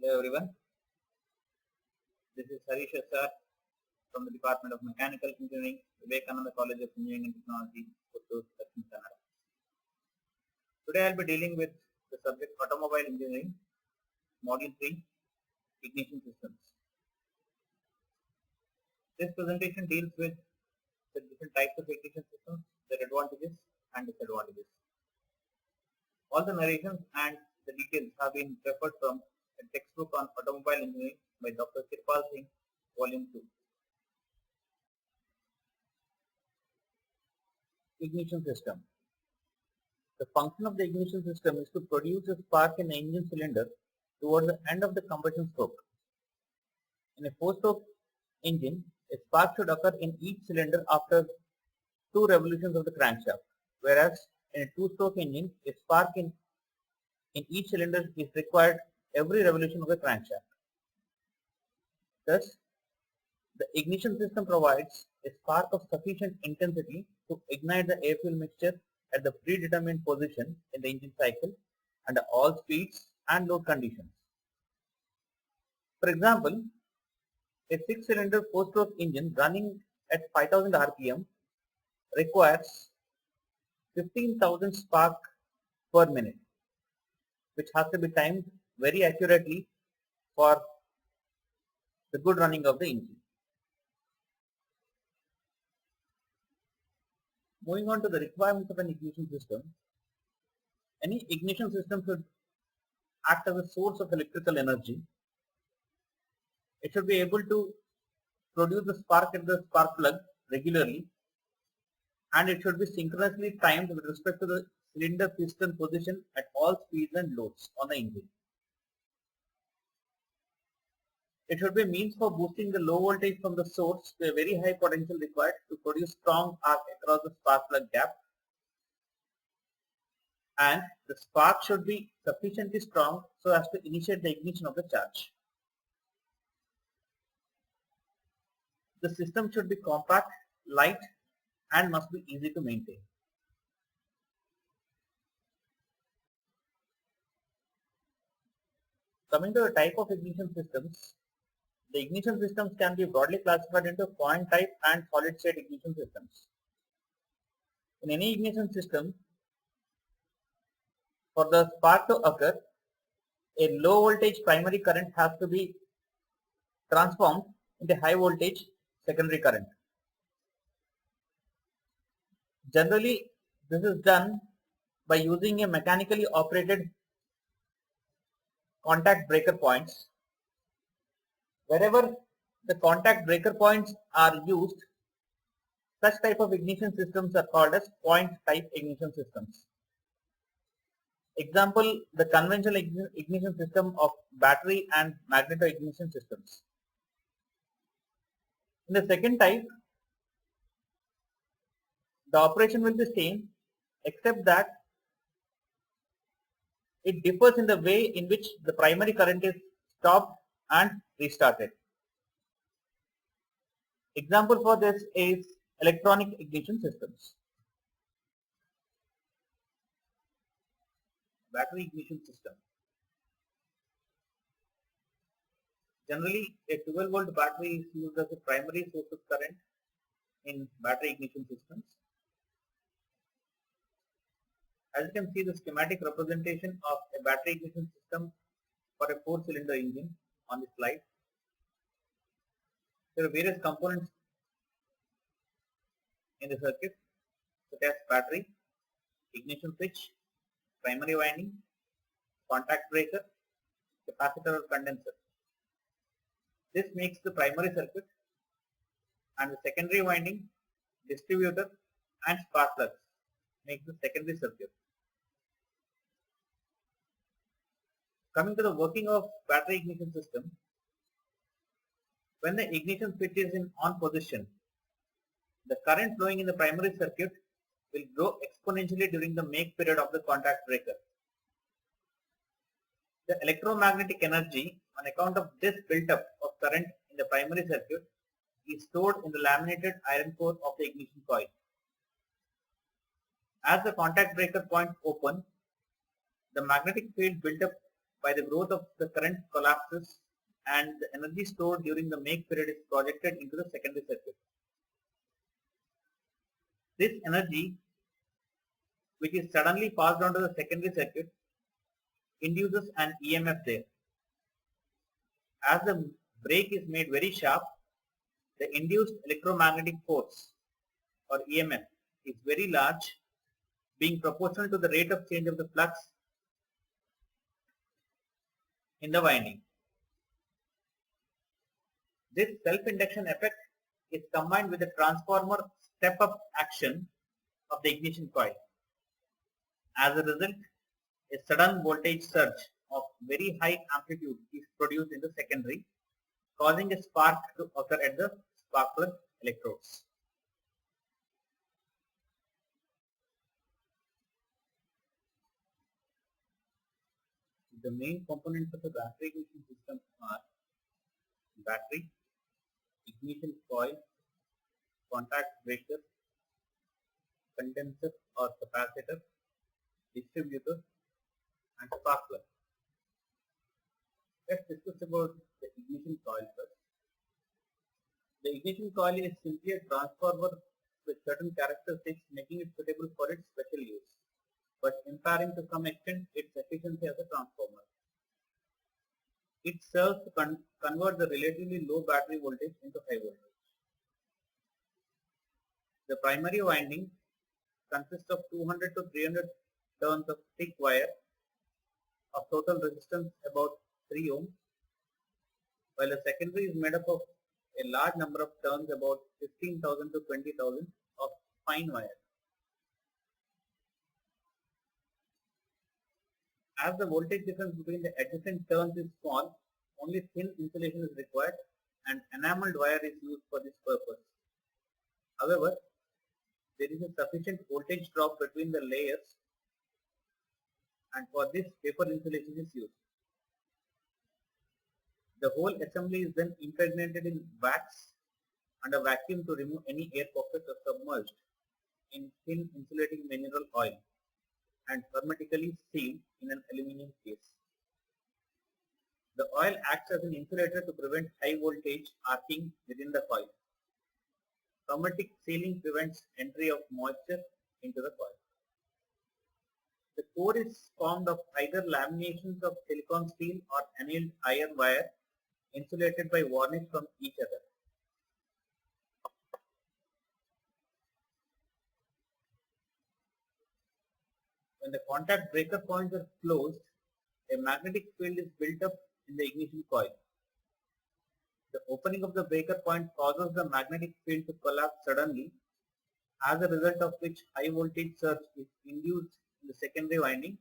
Hello everyone, this is Harish Sir from the Department of Mechanical Engineering, Vivekananda College of Engineering and Technology, Puttur, Dakshin Kannada. Today I will be dealing with the subject Automobile Engineering, Module 3, Ignition Systems. This presentation deals with the different types of ignition systems, their advantages and disadvantages. All the narrations and the details have been referred from a textbook on automobile engineering by Dr. Kirpal Singh, Volume 2. Ignition system. The function of the ignition system is to produce a spark in the engine cylinder towards the end of the combustion stroke. In a 4-stroke engine, a spark should occur in each cylinder after 2 revolutions of the crankshaft, whereas in a 2-stroke engine, a spark in each cylinder is required every revolution of the crankshaft. Thus, the ignition system provides a spark of sufficient intensity to ignite the air-fuel mixture at the predetermined position in the engine cycle under all speeds and load conditions. For example, a 6-cylinder 4-stroke engine running at 5000 rpm requires 15,000 spark per minute, which has to be timed very accurately for the good running of the engine. Moving on to the requirements of an ignition system, any ignition system should act as a source of electrical energy. It should be able to produce the spark at the spark plug regularly, and it should be synchronously timed with respect to the cylinder piston position at all speeds and loads on the engine. It should be a means for boosting the low voltage from the source to a very high potential required to produce strong arc across the spark plug gap, and the spark should be sufficiently strong so as to initiate the ignition of the charge. The system should be compact, light, and must be easy to maintain. Coming to the type of ignition systems, the ignition systems can be broadly classified into point type and solid state ignition systems. In any ignition system, for the spark to occur, a low voltage primary current has to be transformed into high voltage secondary current. Generally, this is done by using a mechanically operated contact breaker points. Wherever the contact breaker points are used, such type of ignition systems are called as point type ignition systems. Example, the conventional ignition system of battery and magneto ignition systems. In the second type, the operation will be same, except that it differs in the way in which the primary current is stopped and restarted. Example for this is electronic ignition systems. Battery ignition system. Generally, a 12-volt battery is used as a primary source of current in battery ignition systems. As you can see, the schematic representation of a battery ignition system for a 4-cylinder engine on the slide. There are various components in the circuit, such as battery, ignition switch, primary winding, contact breaker, capacitor or condenser. This makes the primary circuit, and the secondary winding, distributor and spark plugs make the secondary circuit. Coming to the working of battery ignition system, when the ignition switch is in on position, the current flowing in the primary circuit will grow exponentially during the make period of the contact breaker. The electromagnetic energy on account of this build-up of current in the primary circuit is stored in the laminated iron core of the ignition coil. As the contact breaker points open, the magnetic field built up by the growth of the current collapses and the energy stored during the make period is projected into the secondary circuit. This energy, which is suddenly passed on to the secondary circuit, induces an EMF there. As the break is made very sharp, the induced electromagnetic force or EMF is very large, being proportional to the rate of change of the flux in the winding. This self-induction effect is combined with the transformer step-up action of the ignition coil. As a result, a sudden voltage surge of very high amplitude is produced in the secondary, causing a spark to occur at the spark plug electrodes. The main components of the battery ignition system are battery, ignition coil, contact breaker, condenser or capacitor, distributor, and spark plug. Let's discuss about the ignition coil first. The ignition coil is simply a transformer with certain characteristics making it suitable for its special use, but impairing to some extent its efficiency as a transformer. It serves to convert the relatively low battery voltage into high voltage. The primary winding consists of 200 to 300 turns of thick wire of total resistance about 3 ohms, while the secondary is made up of a large number of turns about 15,000 to 20,000 of fine wire. As the voltage difference between the adjacent turns is small, only thin insulation is required and enameled wire is used for this purpose. However, there is a sufficient voltage drop between the layers, and for this paper insulation is used. The whole assembly is then impregnated in wax under vacuum to remove any air pockets or submerged in thin insulating mineral oil and hermetically sealed in an aluminum case. The oil acts as an insulator to prevent high voltage arcing within the coil. Hermetic sealing prevents entry of moisture into the coil. The core is formed of either laminations of silicon steel or annealed iron wire insulated by varnish from each other. When the contact breaker points are closed, a magnetic field is built up in the ignition coil. The opening of the breaker point causes the magnetic field to collapse suddenly, as a result of which high voltage surge is induced in the secondary winding,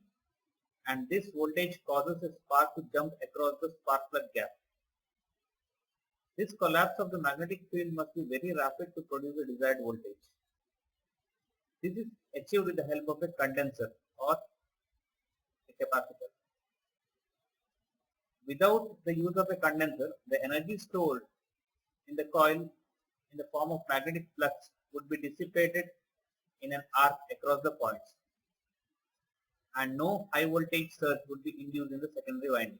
and this voltage causes a spark to jump across the spark plug gap. This collapse of the magnetic field must be very rapid to produce the desired voltage. This is achieved with the help of a condenser or a capacitor. Without the use of a condenser, the energy stored in the coil in the form of magnetic flux would be dissipated in an arc across the points, and no high voltage surge would be induced in the secondary winding.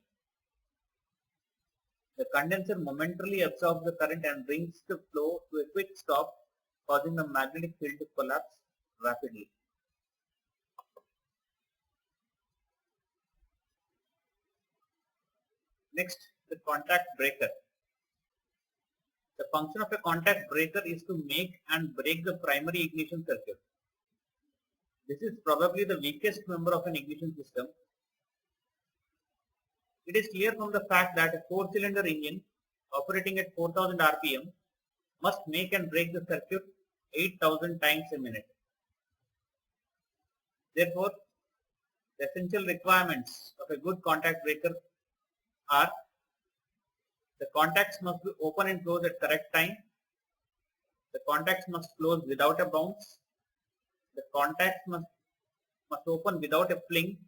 The condenser momentarily absorbs the current and brings the flow to a quick stop, causing the magnetic field to collapse rapidly. Next, the contact breaker. The function of a contact breaker is to make and break the primary ignition circuit. This is probably the weakest member of an ignition system. It is clear from the fact that a 4-cylinder engine operating at 4000 rpm must make and break the circuit 8000 times a minute. Therefore, the essential requirements of a good contact breaker are: the contacts must be open and close at correct time, the contacts must close without a bounce, the contacts must open without a fling,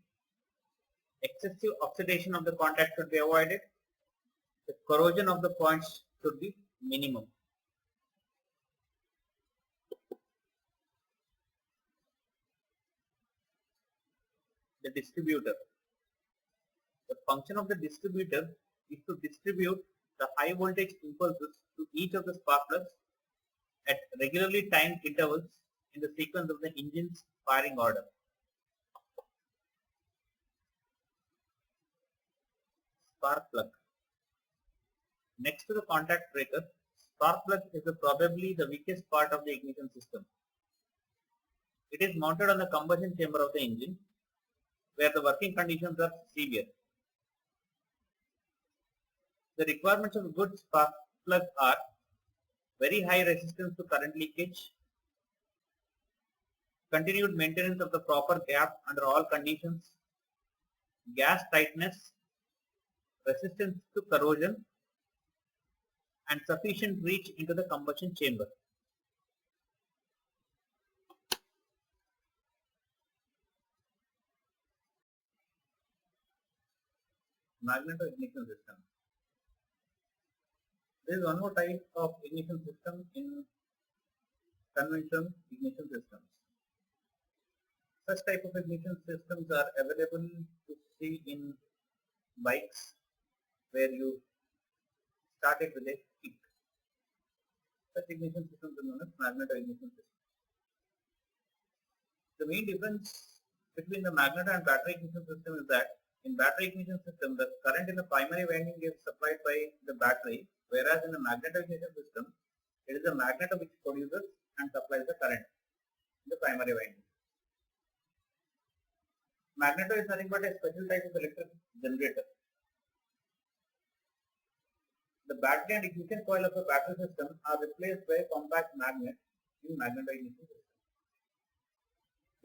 excessive oxidation of the contact should be avoided, the corrosion of the points should be minimum. The distributor. The function of the distributor is to distribute the high voltage impulses to each of the spark plugs at regularly timed intervals in the sequence of the engine's firing order. Spark plug. Next to the contact breaker, spark plug is probably the weakest part of the ignition system. It is mounted on the combustion chamber of the engine, where the working conditions are severe. The requirements of a good spark plug are very high resistance to current leakage, continued maintenance of the proper gap under all conditions, gas tightness, resistance to corrosion, and sufficient reach into the combustion chamber. Magneto-ignition system. There is one more type of ignition system in conventional ignition systems. Such type of ignition systems are available to see in bikes, where you start it with a kick. Such ignition systems are known as magneto-ignition systems. The main difference between the magneto and battery ignition system is that in battery ignition system, the current in the primary winding is supplied by the battery, whereas in the magneto ignition system, it is the magneto which produces and supplies the current in the primary winding. Magneto is nothing but a special type of electric generator. The battery and ignition coil of a battery system are replaced by a compact magnet in magneto ignition system.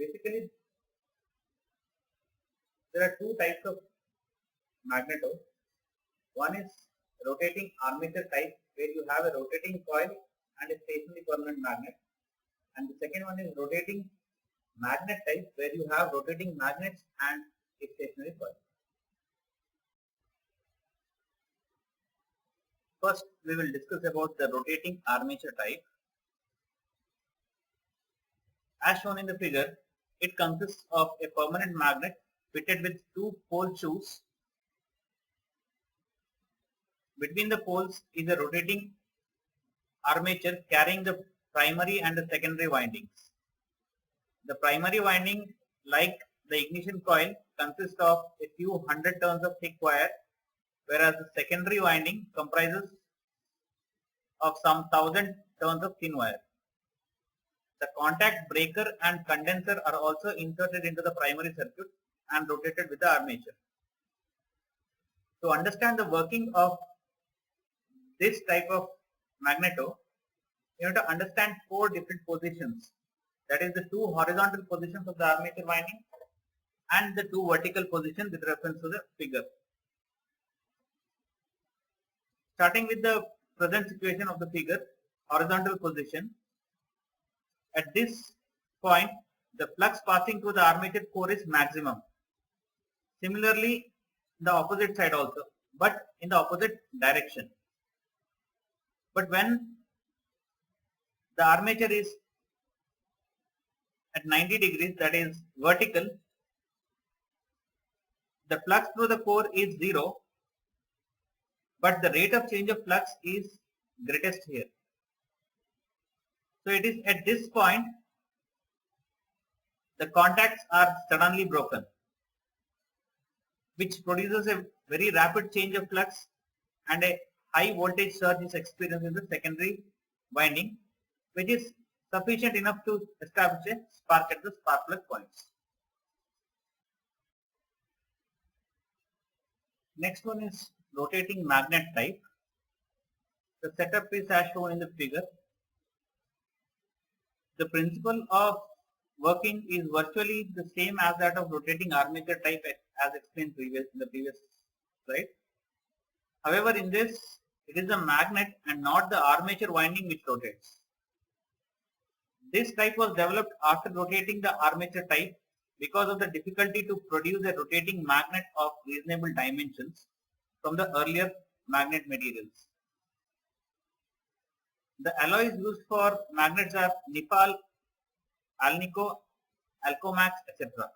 Basically, there are two types of magneto. One is rotating armature type, where you have a rotating coil and a stationary permanent magnet, and the second one is rotating magnet type, where you have rotating magnets and a stationary coil. First, we will discuss about the rotating armature type. As shown in the figure, it consists of a permanent magnet fitted with two pole shoes. Between the poles is a rotating armature carrying the primary and the secondary windings. The primary winding, like the ignition coil, consists of a few hundred turns of thick wire, whereas the secondary winding comprises of some 1000 turns of thin wire. The contact breaker and condenser are also inserted into the primary circuit and rotated with the armature. To understand the working of this type of magneto, you have to understand four different positions. That is the two horizontal positions of the armature winding and the two vertical positions with reference to the figure. Starting with the present situation of the figure, horizontal position. At this point, the flux passing through the armature core is maximum. Similarly, the opposite side also, but in the opposite direction. But when the armature is at 90 degrees, that is vertical, the flux through the core is 0, but the rate of change of flux is greatest here. So it is at this point the contacts are suddenly broken, which produces a very rapid change of flux, and a high voltage surge is experienced in the secondary winding, which is sufficient enough to establish a spark at the spark plug points. Next one is rotating magnet type. The setup is as shown in the figure. The principle of working is virtually the same as that of rotating armature type as explained in the previous slide. However, in this, it is the magnet and not the armature winding which rotates. This type was developed after rotating the armature type because of the difficulty to produce a rotating magnet of reasonable dimensions from the earlier magnet materials. The alloys used for magnets are Nipal, Alnico, Alcomax, etc.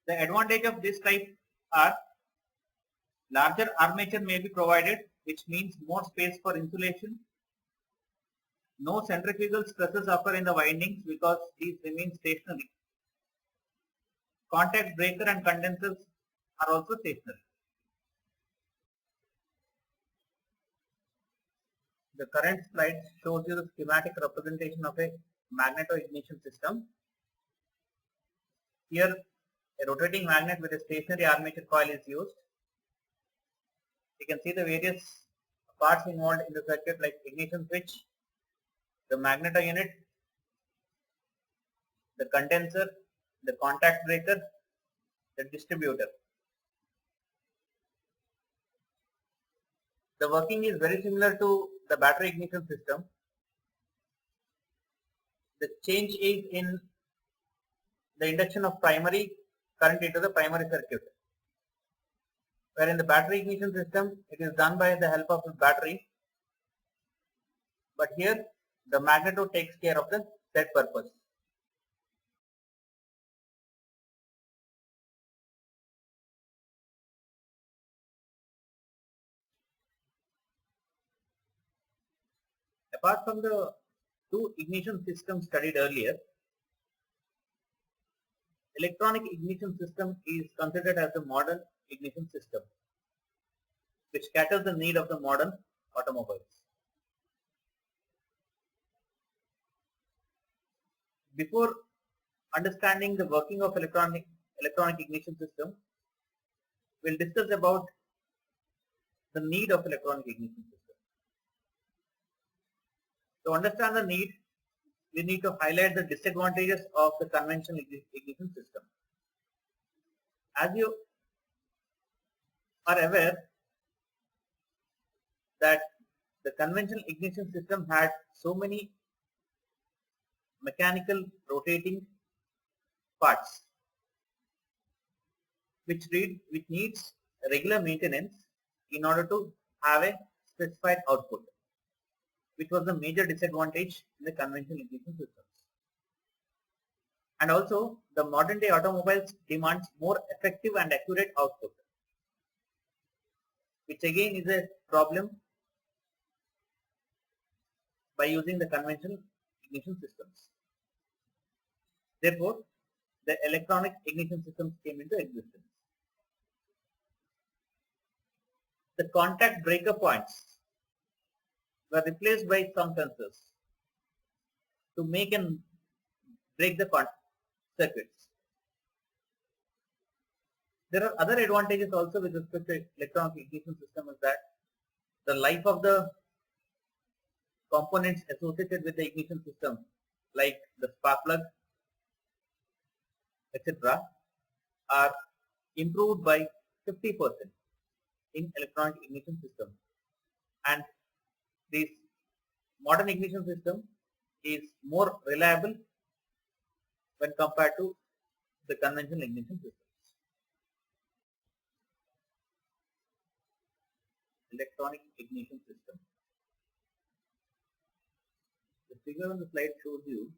The advantage of this type are larger armature may be provided, which means more space for insulation. No centrifugal stresses occur in the windings because these remain stationary. Contact breaker and condensers are also stationary. The current slide shows you the schematic representation of a magneto-ignition system. Here, a rotating magnet with a stationary armature coil is used. You can see the various parts involved in the circuit like ignition switch, the magneto unit, the condenser, the contact breaker, the distributor. The working is very similar to the battery ignition system. The change is in the induction of primary current into the primary circuit. Where in the battery ignition system, it is done by the help of the battery. But here, the magneto takes care of the said purpose. Apart from the two ignition systems studied earlier, electronic ignition system is considered as a modern ignition system, which caters the need of the modern automobiles. Before understanding the working of electronic ignition system, we'll discuss about the need of electronic ignition system. To understand the need, we need to highlight the disadvantages of the conventional ignition system. As you are aware that the conventional ignition system had so many mechanical rotating parts which needs regular maintenance in order to have a specified output, which was the major disadvantage in the conventional ignition systems. And also, the modern day automobiles demands more effective and accurate output, which again is a problem by using the conventional ignition systems. Therefore, the electronic ignition systems came into existence. The contact breaker points were replaced by some sensors to make and break the circuits. There are other advantages also with respect to electronic ignition system, is that the life of the components associated with the ignition system, like the spark plug, etc., are improved by 50% in electronic ignition system. And this modern ignition system is more reliable when compared to the conventional ignition systems. Electronic ignition system. The figure on the slide shows you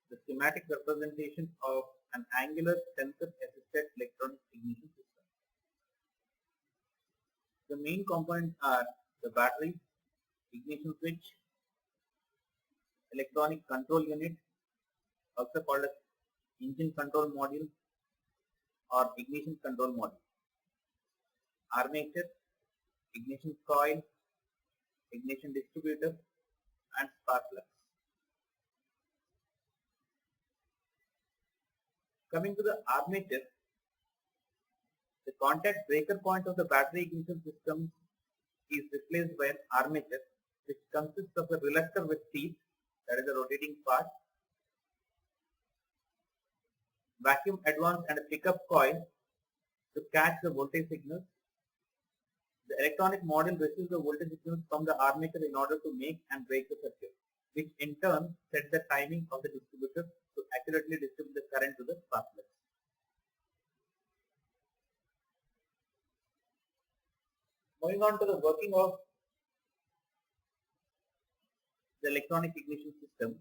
the schematic representation of an angular sensor-assisted electronic ignition system. The main components are the battery, ignition switch, electronic control unit, also called as engine control module or ignition control module, armature, ignition coil, ignition distributor, and spark plugs. Coming to the armature, the contact breaker point of the battery ignition system is replaced by an armature, which consists of a reluctor with teeth, that is a rotating part, vacuum advance and a pickup coil to catch the voltage signals. The electronic module receives the voltage signals from the armature in order to make and break the circuit, which in turn sets the timing of the distributor to accurately distribute the current to the spark plugs. Moving on to the working of the electronic ignition system,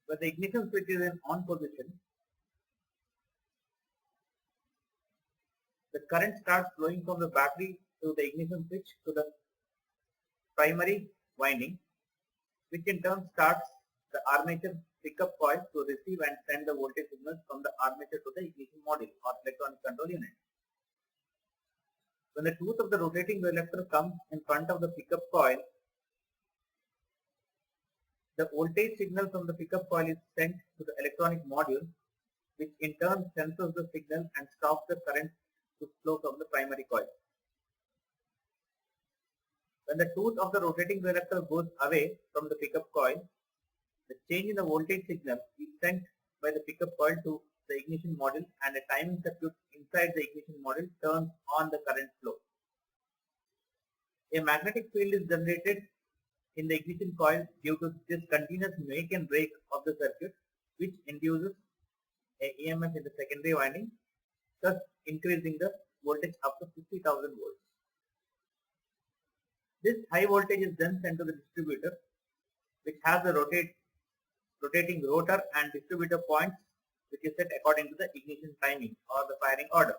where the ignition switch is in on position, the current starts flowing from the battery to the ignition switch to the primary winding, which in turn starts the armature pickup coil to receive and send the voltage signals from the armature to the ignition module or electronic control unit. When the tooth of the rotating reluctor comes in front of the pickup coil, the voltage signal from the pickup coil is sent to the electronic module, which in turn senses the signal and stops the current to flow from the primary coil. When the tooth of the rotating reluctor goes away from the pickup coil, the change in the voltage signal is sent by the pickup coil to the ignition module, and a timing circuit inside the ignition module turns on the current flow. A magnetic field is generated in the ignition coil due to this continuous make and break of the circuit, which induces a EMF in the secondary winding, thus increasing the voltage up to 50,000 volts. This high voltage is then sent to the distributor, which has the rotating rotor and distributor points, which is set according to the ignition timing or the firing order.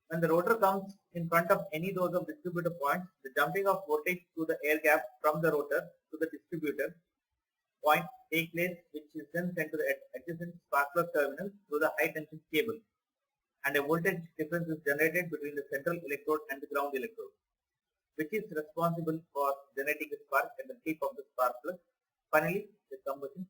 When the rotor comes in front of any rows of distributor points, the jumping of voltage through the air gap from the rotor to the distributor point take place, which is then sent to the adjacent spark plug terminal through the high tension cable, and a voltage difference is generated between the central electrode and the ground electrode, which is responsible for generating a spark at the tip of the spark plug. Finally, the combustion